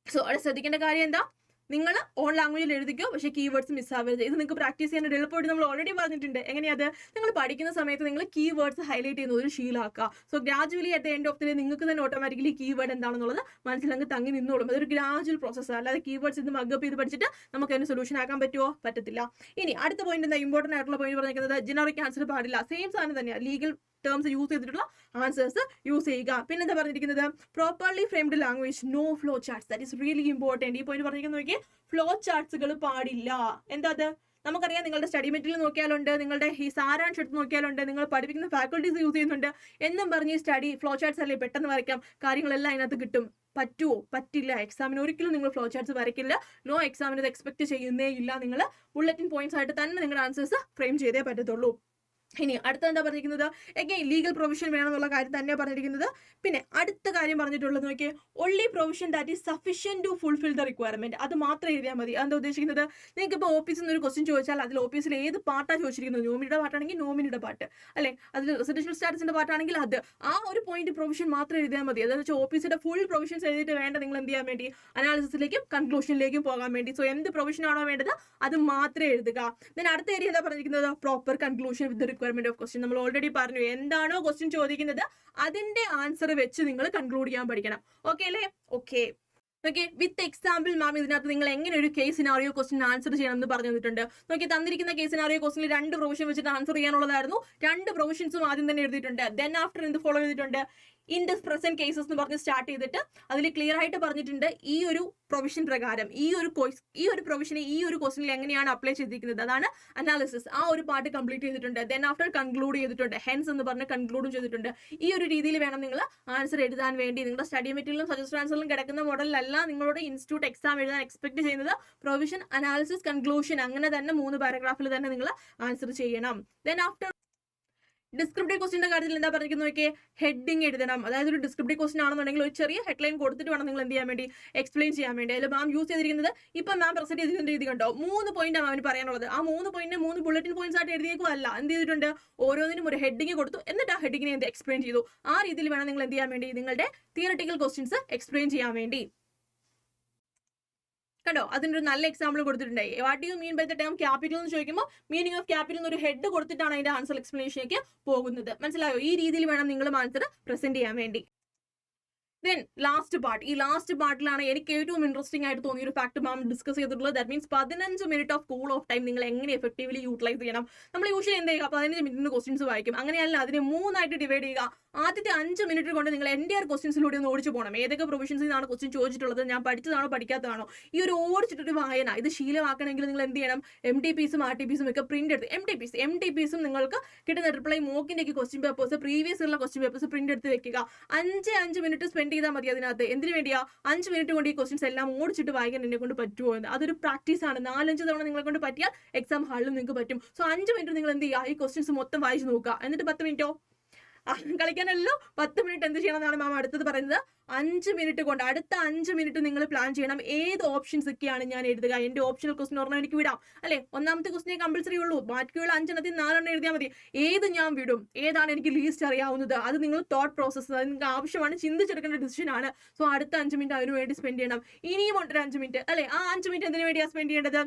സോ അവിടെ ശ്രദ്ധിക്കേണ്ട കാര്യം എന്താ, നിങ്ങൾ ഓൺ ലാംഗ്വേജിൽ എഴുതിക്കോ, പക്ഷേ കീവേഡ്സ് മിസ്സാവരുത്. ഇത് നിങ്ങൾക്ക് പ്രാക്ടീസ് ചെയ്യാൻ എളുപ്പമായിട്ട് നമ്മൾ ഓൾറെഡി പറഞ്ഞിട്ടുണ്ട്. എങ്ങനെയത്? നിങ്ങൾ പഠിക്കുന്ന സമയത്ത് നിങ്ങൾ കീവേഡ്സ് ഹൈലൈറ്റ് ചെയ്യുന്നത് ഒരു ശീലമാക്കുക. So gradually at the end of the day നിങ്ങൾക്ക് തന്നെ ഓട്ടോമാറ്റിക്കലി കീവേഡ് എന്താണെന്നുള്ളത് മനസ്സിലങ്ങ് തങ്ങി നിന്നോളും. അതൊരു ഗ്രാജുവൽ പ്രോസസ്സാണ്, അല്ലാതെ കീവേഡ്സ് ഇത് മഗ്ഗപ്പ് ചെയ്ത് പഠിച്ചിട്ട് നമുക്ക് അതിന് സൊല്യൂഷൻ ആക്കാൻ പറ്റുമോ? പറ്റത്തില്ല. ഇനി അടുത്ത പോയിന്റ് എന്താ, ഇമ്പോർട്ടന്റ് ആയിട്ടുള്ള പോയിന്റ് പറഞ്ഞിരിക്കുന്നത് ജനറിക് ആൻസർ പാടില്ല. സെയിം സാധനം തന്നെയാണ്, ലീഗൽ ടേംസ് യൂസ് ചെയ്തിട്ടുള്ള ആൻസേഴ്സ് യൂസ് ചെയ്യുക. പിന്നെന്താ പറഞ്ഞിരിക്കുന്നത്, properly framed language, no flow charts, that is really important. ഈ പോയിന്റ് പറഞ്ഞിരിക്കുന്നത് നോക്കിയേ, ഫ്ലോ ചാർട്ട്സുകൾ പാടില്ല. എന്താ അത്? നമുക്കറിയാം, നിങ്ങളുടെ സ്റ്റഡി മെറ്റീരിയൽ നോക്കിയാലുണ്ട്, നിങ്ങളുടെ ഈ സാരാംശം എടുത്ത് നോക്കിയാലുണ്ട്, നിങ്ങൾ പഠിപ്പിക്കുന്ന ഫാക്കൾട്ടീസ് യൂസ് ചെയ്യുന്നുണ്ട് എന്നും പറഞ്ഞ് സ്റ്റഡി ഫ്ലോ ചാർട്ട്സ് അല്ലേ പെട്ടെന്ന് വരയ്ക്കാം, കാര്യങ്ങളെല്ലാം അതിനകത്ത് കിട്ടും. പറ്റുമോ? പറ്റില്ല. എക്സാമിന് ഒരിക്കലും നിങ്ങൾ ഫ്ലോ ചാർട്ട്സ് വരയ്ക്കില്ല. നോ, എക്സാമിന് ഇത് എക്സ്പെക്ട് ചെയ്യുന്നേ ഇല്ല. നിങ്ങൾ ബുള്ളറ്റിൻ പോയിന്റ്സ് ആയിട്ട് തന്നെ നിങ്ങളുടെ ആൻസേഴ്സ് ഫ്രെയിം ചെയ്തേ പറ്റത്തുള്ളൂ. ഇനി അടുത്ത എന്താ പറഞ്ഞിരിക്കുന്നത്, എഗെയിൻ ലീഗൽ പ്രൊവിഷൻ വേണമെന്നുള്ള കാര്യം തന്നെയാണ് പറഞ്ഞിരിക്കുന്നത്. പിന്നെ അടുത്ത കാര്യം പറഞ്ഞിട്ടുള്ളത് നോക്കിയേ, only provision that is sufficient to fulfil the requirement. അത് മാത്രം എഴുതിയാൽ മതി. എന്താ ഉദ്ദേശിക്കുന്നത്? നിങ്ങൾക്ക് ഇപ്പോൾ ഓഫീസിൽ നിന്ന് ഒരു ക്വസ്റ്റ്യൻ ചോദിച്ചാൽ അതിൽ ഓഫീസിൽ ഏത് പാർട്ടാണ് ചോദിച്ചിരിക്കുന്നത്, നോമിനിയുടെ പാർട്ടാണെങ്കിൽ നോമിനിയുടെ പാർട്ട്, അല്ലെ? അതിൽ റെസിഡൻഷ്യൽ സ്റ്റാറ്റസിന്റെ പാർട്ടാണെങ്കിൽ അത്, ആ ഒരു പോയിന്റ് പ്രൊവിഷൻ മാത്രം എഴുതിയാൽ മതി. അതെന്ന് വെച്ചാൽ ഓഫീസിന്റെ ഫുൾ പ്രൊവിഷൻസ് എഴുതിയിട്ട് വേണ്ട നിങ്ങൾ എന്ത് ചെയ്യാൻ വേണ്ടി, അനാലിസിസിലേക്കും കൺക്ലൂഷനിലേക്കും പോകാൻ വേണ്ടി. സോ എന്ത് പ്രൊവിഷൻ ആണോ വേണ്ടത് അത് മാത്രമേ എഴുതുക. ദെൻ അടുത്ത ഏരിയ എന്താ പറഞ്ഞിരിക്കുന്നത്, proper conclusion with requirement of question. നമ്മൾ ഓൾറെഡി പറഞ്ഞു, എന്താണോ ക്വസ്റ്റ്യൻ ചോദിക്കുന്നത് അതിന്റെ ആൻസർ വെച്ച് നിങ്ങൾ കൺക്ലൂഡ് ചെയ്യാൻ പഠിക്കണം. ഓക്കെ അല്ലേ? ഓക്കെ. ഓക്കെ, വിത്ത് എക്സാമ്പിൾ മാം ഇതിനകത്ത് നിങ്ങൾ എങ്ങനെ ഒരു കേസ് സിനാറിയോ ക്വസ്റ്റ്യൻ ആൻസർ ചെയ്യണം എന്ന് പറഞ്ഞു തന്നിട്ടുണ്ട്. നോക്കി, തന്നിരിക്കുന്ന കേസ് സിനാറിയോ ക്വസ്റ്റ്യനിൽ 2 പ്രൊവിഷൻ വെച്ചിട്ട് ആൻസർ ചെയ്യാനുള്ളതായിരുന്നു. 2 പ്രൊവിഷൻസും ആദ്യം തന്നെ എഴുതിയിട്ടുണ്ട്. ദെൻ ആഫ്റ്റർ എന്ത് ഫോളോ ചെയ്തിട്ടുണ്ട്, ഇൻ ദിസ് പ്രസന്റ് കേസസ് എന്ന് പറഞ്ഞ് സ്റ്റാർട്ട് ചെയ്തിട്ട് അതിൽ ക്ലിയർ ആയിട്ട് പറഞ്ഞിട്ടുണ്ട് ഈ ഒരു പ്രൊവിഷൻ പ്രകാരം ഈ ഒരു പ്രൊവിഷനെ ഈ ഒരു ക്വസ്റ്റനിൽ എങ്ങനെയാണ് അപ്ലൈ ചെയ്തിരിക്കുന്നത്, അതാണ് അനാലിസിസ്. ആ ഒരു പാർട്ട് കംപ്ലീറ്റ് ചെയ്തിട്ടുണ്ട്. ദെൻ ആഫ്റ്റർ കൺക്ലൂഡ് ചെയ്തിട്ടുണ്ട്, ഹെൻസ് എന്ന് പറഞ്ഞ് കൺക്ലൂഡും ചെയ്തിട്ടുണ്ട്. ഈ ഒരു രീതിയിൽ വേണം നിങ്ങൾ ആൻസർ എഴുതാൻ വേണ്ടി. നിങ്ങളുടെ സ്റ്റഡി മെറ്റീരിയലും സജസ്റ്റ് ആൻസറിലും കിടക്കുന്ന മോഡലിലല്ല നിങ്ങളോട് ഇൻസ്റ്റിറ്റ്യൂട്ട് എക്സാം എഴുതാൻ എക്സ്പെക്ട് ചെയ്യുന്നത്. പ്രൊവിഷൻ, അനാലിസിസ്, കൺക്ലൂഷൻ, അങ്ങനെ തന്നെ 3 പാരഗ്രാഫിൽ തന്നെ നിങ്ങൾ ആൻസർ ചെയ്യണം. ദെൻ ആഫ്റ്റർ ഡിസ്ക്രിപ്റ്റീവ് ക്വസ്റ്റിന്റെ കാര്യത്തിൽ എന്താ പറഞ്ഞിരിക്കുന്നത് നോക്കിയേ, ഹെഡിങ് എഴുതണം. അതായത് ഒരു ഡിസ്ക്രിപ്റ്റീവ് ക്വസ്റ്റൻ ആണെന്നുണ്ടെങ്കിൽ ഒരു ചെറിയ ഹെഡ്ലൈൻ കൊടുത്തിട്ട് വേണം നിങ്ങൾ എന്ത് ചെയ്യാൻ വേണ്ടി, എക്സ്പ്ലെയിൻ ചെയ്യാൻ വേണ്ടി. അതിൽ മാം യൂസ് ചെയ്തിരിക്കുന്നത്, ഇപ്പം മാം പ്രസന്റ് ചെയ്തിരിക്കുന്ന രീതി കണ്ടോ, 3 പോയിന്റാണ് മാമിന് പറയാനുള്ളത്. ആ 3 പോയിന്റ് 3 ബുള്ളറ്റിൻ പോയിന്റ്സ് ആയിട്ട് എഴുതിയേക്കും അല്ല, എന്ത് ചെയ്തിട്ടുണ്ട്, ഓരോന്നിനും ഒരു ഹെഡിങ് കൊടുത്തു, എന്നിട്ട് ആ ഹെഡിങ്ങിനെ എന്ത് എക്സ്പ്ലെയിൻ ചെയ്തു. ആ രീതിയിൽ വേണം നിങ്ങൾ എന്ത് ചെയ്യാൻ വേണ്ടി, നിങ്ങളുടെ തിയററ്റിക്കൽ ക്വസ്റ്റ്യൻസ് എക്സ്പ്ലെയിൻ ചെയ്യാൻ വേണ്ടി. കണ്ടോ, അതിൻ്റെ ഒരു നല്ല എക്സാമ്പിൾ കൊടുത്തിട്ടുണ്ട്. What you mean by the term capital എന്ന് ചോദിക്കുമ്പോൾ മീനിങ് ഓഫ് ക്യാപിറ്റൽ എന്നൊരു ഹെഡ് കൊടുത്തിട്ടാണ് അതിന്റെ ആൻസർ എക്സ്പ്ലനേഷനിലേക്ക് പോകുന്നത്. മനസ്സിലായോ? ഈ രീതിയിൽ വേണം നിങ്ങൾ ആൻസർ പ്രസന്റ് ചെയ്യാൻ വേണ്ടി. ദെൻ ലാസ്റ്റ് പാർട്ട്, ഈ ലാസ്റ്റ് പാർട്ടിലാണ് എനിക്ക് ഏറ്റവും ഇൻട്രസ്റ്റിംഗ് ആയിട്ട് തോന്നിയ ഒരു ഫാക്ട് മാം ഡിസ്കസ് ചെയ്തിട്ടുള്ളത്. That means 15 minute of cool off time നിങ്ങൾ എങ്ങനെ എഫക്റ്റീവ്ലി യൂട്ടിലൈസ് ചെയ്യണം. നമ്മൾ യൂഷ്വലി എന്ത് ചെയ്യുക, 15 മിനിറ്റിന് ക്വസ്റ്റ്യൻസ് വായിക്കും. അങ്ങനെയല്ല, അതിനെ 3 ആയിട്ട് ഡിവൈഡ് ചെയ്യുക. ആദ്യത്തെ 5 മിനിറ്റ് കൊണ്ട് നിങ്ങൾ എൻ്റെ ക്വസ്റ്റ്യൻസിലൂടെ ഒന്ന് ഓടിച്ചു പോകണം. ഏതൊക്കെ പ്രൊവിഷൻസിൽ നിന്നാണ് ക്വസ്റ്റ്യൻ ചോദിച്ചിട്ടുള്ളത്, ഞാൻ പഠിച്ചതാണോ പഠിക്കാത്തതാണോ, ഈ ഒരു ഓടിച്ചിട്ടൊരു വായന ഇത് ശീലമാക്കണമെങ്കിൽ നിങ്ങൾ എന്ത് ചെയ്യണം, MTPസും RTPസും ഒക്കെ പ്രിന്റ് എടുത്ത് MTPസും നിങ്ങൾക്ക് കിട്ടുന്ന റിപ്ലൈ മോക്കിൻ്റെ ക്വസ്റ്റ്യൻ പേപ്പേഴ്സ്, പ്രീവിയസ് ഉള്ള ക്വസ്റ്റ്യൻ പേപ്പേഴ്സ് പ്രിന്റ് എടുത്ത് വെക്കുക. 5 മിനിറ്റ് സ്പെൻഡ് ചെയ്താൽ മതി അതിനകത്ത്. എന്തിനു വേണ്ടിയാ? 5 മിനിറ്റ് കൊണ്ട് ഈ ക്വസ്റ്റ്യൻസ് എല്ലാം ഓടിച്ചിട്ട് വായിക്കാൻ എന്നെ കൊണ്ട് പറ്റുമോ എന്ന്. അതൊരു പ്രാക്ടീസ് ആണ്. 4-5 തവണ നിങ്ങളെ കൊണ്ട് പറ്റിയാൽ എക്സാം ഹാളിലും നിങ്ങൾക്ക് പറ്റും. സോ 5 മിനിറ്റ് നിങ്ങൾ എന്ത് ചെയ്യുക, ഈ ക്വസ്റ്റ്യൻസ് മൊത്തം വായിച്ച് നോക്കുക. എന്നിട്ട് 10 മിനിറ്റോ കളിക്കാനല്ലോ, 10 മിനിറ്റ് എന്ത് ചെയ്യണം എന്നാണ് മാം അടുത്തത് പറയുന്നത്. 5 മിനിറ്റ് കൊണ്ട് അടുത്ത 5 മിനിറ്റ് നിങ്ങൾ പ്ലാൻ ചെയ്യണം ഏത് ഓപ്ഷൻസ് ഒക്കെയാണ് ഞാൻ എഴുതുക. എൻ്റെ ഓപ്ഷണൽ ക്വസ്റ്റ്യൻ ഒരെണ്ണം എനിക്ക് വിടാം അല്ലെ, ഒന്നാമത്തെ ക്വസ്റ്റ്യൻ കമ്പൽസറി ഉള്ളൂ, ബാക്കിയുള്ള 5 4 എഴുതിയാൽ മതി. ഏത് ഞാൻ വിടും, ഏതാണ് എനിക്ക് ലീസ്റ്റ് അറിയാവുന്നത്, അത് നിങ്ങൾ തോട്ട് പ്രോസസ്സ്, അത് നിങ്ങൾക്ക് ആവശ്യമാണ്, ചിന്തിച്ചെടുക്കേണ്ട ഡിസിഷൻ ആണ്. സോ അടുത്ത 5 മിനിറ്റ് അതിനു വേണ്ടി സ്പെൻഡ് ചെയ്യണം. ഇനിയും ഉണ്ട് 5 മിനിറ്റ് അല്ലെ, ആ 5 മിനിറ്റ് എന്തിനു വേണ്ടിയാണ് സ്പെൻഡ് ചെയ്യേണ്ടത്?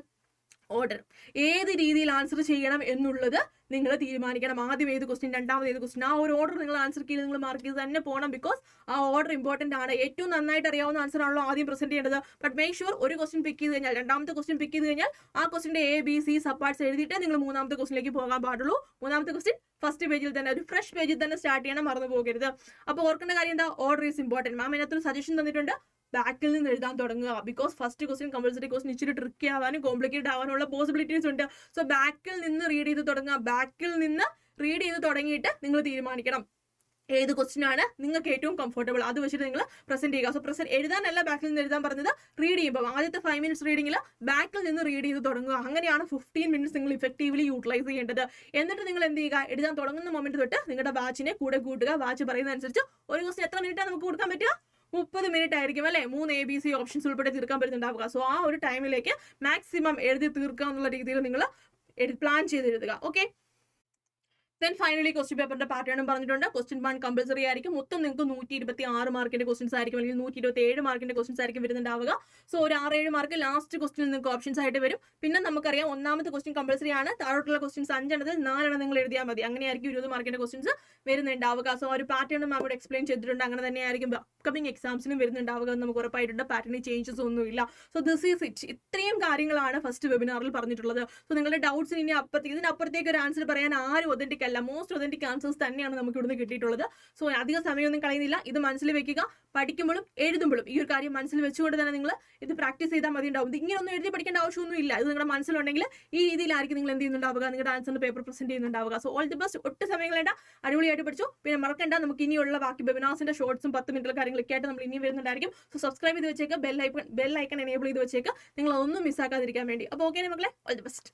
ഓർഡർ, ഏത് രീതിയിൽ ആൻസർ ചെയ്യണം എന്നുള്ളത് നിങ്ങൾ തീരുമാനിക്കണം. ആദ്യം ഏത് ക്വസ്റ്റ്യൻ, രണ്ടാമത് ഏത് ക്വസ്റ്റ്യൻ, ആ ഒരു ഓർഡർ നിങ്ങൾ ആൻസർ ചെയ്ത് നിങ്ങൾ മാർക്ക് ചെയ്ത് തന്നെ പോകണം. ബിക്കോസ് ആ ഓർഡർ ഇമ്പോർട്ടന്റ് ആണ്. ഏറ്റവും നന്നായിട്ട് അറിയാവുന്ന ആൻസർ ആണല്ലോ ആദ്യം പ്രസന്റ് ചെയ്യേണ്ടത്. ബട്ട് മേക്ക് ഷുവർ ഒരു ക്വസ്റ്റ്യൻ പിക്ക് ചെയ്ത് കഴിഞ്ഞാൽ, രണ്ടാമത്തെ ക്വസ്റ്റ്യൻ പിക്ക് ചെയ്ത് കഴിഞ്ഞാൽ ആ ക്വസ്റ്റിന്റെ ABC സബ്പാർട്സ് എഴുതിയിട്ട് നിങ്ങൾ മൂന്നാമത്തെ ക്വസ്റ്റിലേക്ക് പോകാൻ പാടുള്ളൂ. മൂന്നാമത്തെ ക്വസ്റ്റ്യൻ ഫസ്റ്റ് പേജിൽ തന്നെ, ഒരു ഫ്രഷ് പേജിൽ തന്നെ സ്റ്റാർട്ട് ചെയ്യണം, മറന്നു പോകരുത്. അപ്പോൾ ഓർക്കേണ്ട കാര്യം എന്താ, ഓർഡർ ഈസ് ഇമ്പോർട്ടന്റ്. മാം ഇതിനകത്തൊരു സജഷൻ തന്നിട്ടുണ്ട്, ബാക്കിൽ നിന്ന് എഴുതാൻ തുടങ്ങുക. Because first question compulsory question ഇച്ചിരി ട്രിക്കി ആവാനും കോംപ്ലിക്കേറ്റ് ആവാനുള്ള പോസിബിലിറ്റീസ് ഉണ്ട്. സോ ബാക്കിൽ നിന്ന് റീഡ് ചെയ്ത് തുടങ്ങുക. ബാക്കിൽ നിന്ന് റീഡ് ചെയ്ത് തുടങ്ങിയിട്ട് നിങ്ങൾ തീരുമാനിക്കണം ഏത് ക്വസ്റ്റ്യൻ ആണ് നിങ്ങൾക്ക് ഏറ്റവും കംഫർട്ടബിൾ, അത് വെച്ചിട്ട് നിങ്ങൾ പ്രസന്റ് ചെയ്യുക. സോ പ്രസന്റ് എഴുതാനല്ല ബാക്കിൽ നിന്ന് എഴുതാൻ പറഞ്ഞത്, റീഡ് ചെയ്യുമ്പോൾ ആദ്യത്തെ 5 മിനിറ്റ്സ് റീഡിങ്ങിൽ ബാക്കിൽ നിന്ന് റീഡ് ചെയ്ത് തുടങ്ങുക. അങ്ങനെയാണ് 15 മിനിറ്റ്സ് നിങ്ങൾ ഇഫക്റ്റീവ്ലി യൂട്ടിലൈസ് ചെയ്യേണ്ടത്. എന്നിട്ട് നിങ്ങൾ എന്ത് ചെയ്യുക, എഴുതാൻ തുടങ്ങുന്ന മൊമെന്റ് തൊട്ട് നിങ്ങളുടെ വാച്ചിനെ കൂടെ കൂട്ടുക. വാച്ച് പറയുന്ന അനുസരിച്ച് ഒരു ക്വസ്റ്റ്യൻ എത്ര മിനിറ്റാണ് നമുക്ക് കൊടുക്കാൻ പറ്റുക, 30 മിനിറ്റ് ആയിരിക്കും അല്ലെ, 3 ABC ഓപ്ഷൻസ് ഉൾപ്പെടെ തീർക്കാൻ പറ്റുന്നുണ്ടാവുക. സോ ആ ഒരു ടൈമിലേക്ക് മാക്സിമം എഴുതി തീർക്കുക എന്നുള്ള രീതിയിൽ നിങ്ങൾ പ്ലാൻ ചെയ്ത് എഴുതുക. ഓക്കെ. ദെൻ ഫൈനലി ക്വസ്റ്റ്യൻ പേപ്പറിന്റെ പാറ്റേണും പറഞ്ഞിട്ടുണ്ട്. ക്വസ്റ്റ്യൻ 1 കമ്പൽസറി ആയിരിക്കും. മൊത്തം നിങ്ങൾക്ക് 126 മാർക്കിന്റെ ക്വസ്റ്റ്യൻസ് ആയിരിക്കും, അല്ലെങ്കിൽ 127 മാർക്കിന്റെ ക്വസ്റ്റ്യൻസ് ആയിരിക്കും വരുന്നുണ്ടാവുക. സോ ഒരു 6-7 മാർക്ക് ലാസ്റ്റ് ക്വസ്റ്റ്യൻ നിങ്ങൾക്ക് ഓപ്ഷൻസ് ആയിട്ട് വരും. പിന്നെ നമുക്കറിയാം ഒന്നാമത്തെ ക്വസ്റ്റ്യൻ കമ്പൽസറി ആണ്, താഴോട്ടുള്ള ക്വസ്റ്റ്യൻസ് 5 എണ്ണത്തിൽ 4 എണ്ണം നിങ്ങൾ എഴുതിയാൽ മതി. അങ്ങനെയായിരിക്കും 20 മാർക്കിന്റെ ക്വസ്റ്റ്യൻസ് വരുന്നുണ്ടാവുക. സോ ഒരു പാറ്റേണും മാം ഇവിടെ എക്സ്പ്ലെയിൻ ചെയ്തിട്ടുണ്ട്. അങ്ങനെ തന്നെയായിരിക്കും അപ്കമിംഗ് എക്സാംസിനും വരുന്നുണ്ടാവുക എന്ന് നമുക്ക് ഉറപ്പായിട്ടുണ്ട്. പാറ്റേണിൽ ചേഞ്ചസ് ഒന്നുമില്ല. So this is it. ഇത്രയും കാര്യങ്ങളാണ് ഫസ്റ്റ് വെബിനാറിൽ പറഞ്ഞിട്ടുള്ളത്. സോ നിങ്ങളുടെ ഡൗട്ട്സിന് ഇനി ഇതിനപ്പുറത്തേക്ക് ഒരു ആൻസർ പറയാൻ ആരും ഒതന്റിക് അല്ല. മോസ്റ്റ് ഒതന്റിക് ആൻസേഴ്സ് തന്നെയാണ് നമുക്ക് ഇവിടുന്ന് കിട്ടിയിട്ടുള്ളത്. സോ അധികം സമയമൊന്നും കളയുന്നില്ല. ഇത് മനസ്സിൽ വെക്കുക. പഠിക്കുമ്പോഴും എഴുതുമ്പോഴും ഈ ഒരു കാര്യം മനസ്സിൽ വെച്ചുകൊണ്ട് തന്നെ നിങ്ങൾ ഇത് പ്രാക്ടീസ് ചെയ്താൽ മതി ഉണ്ടാവും. ഇങ്ങനെ ഒന്നും എഴുതി പഠിക്കേണ്ട ആവശ്യമൊന്നും ഇല്ല. ഇത് നിങ്ങളുടെ മനസ്സിലുണ്ടെങ്കിൽ ഈ രീതിയിലായിരിക്കും നിങ്ങൾ എന്ത് ചെയ്യുന്നുണ്ടാവുക, നിങ്ങളുടെ ആൻസറിന്റെ പേപ്പർ പ്രസന്റ് ചെയ്യുന്നുണ്ടാവുക. So all the best. ഒട്ടും സമയം കളയണ്ട, അടിപൊളിയായിട്ട് പഠിച്ചു. പിന്നെ മറക്കണ്ട, നമുക്ക് ഇനിയുള്ള ബാക്കി വെബിനാർസിന്റെ ഷോർട്സും 10 മിനിറ്റുള്ള കാര്യങ്ങളൊക്കെ ആയിട്ട് നമ്മൾ ഇനി വരുന്നുണ്ടായിരിക്കും. സോ സബ്സ്ക്രൈബ് ചെയ്ത് വെച്ചേക്ക്, ബെൽ ഐക്കൺ എനേബിൾ ചെയ്ത് വെച്ചേക്ക്, നിങ്ങൾ ഒന്നും മിസ്സാക്കാതിരിക്കാൻ വേണ്ടി. അപ്പോൾ ഓക്കെ മക്കളെ, ഓൾ ദി ബെസ്റ്റ്.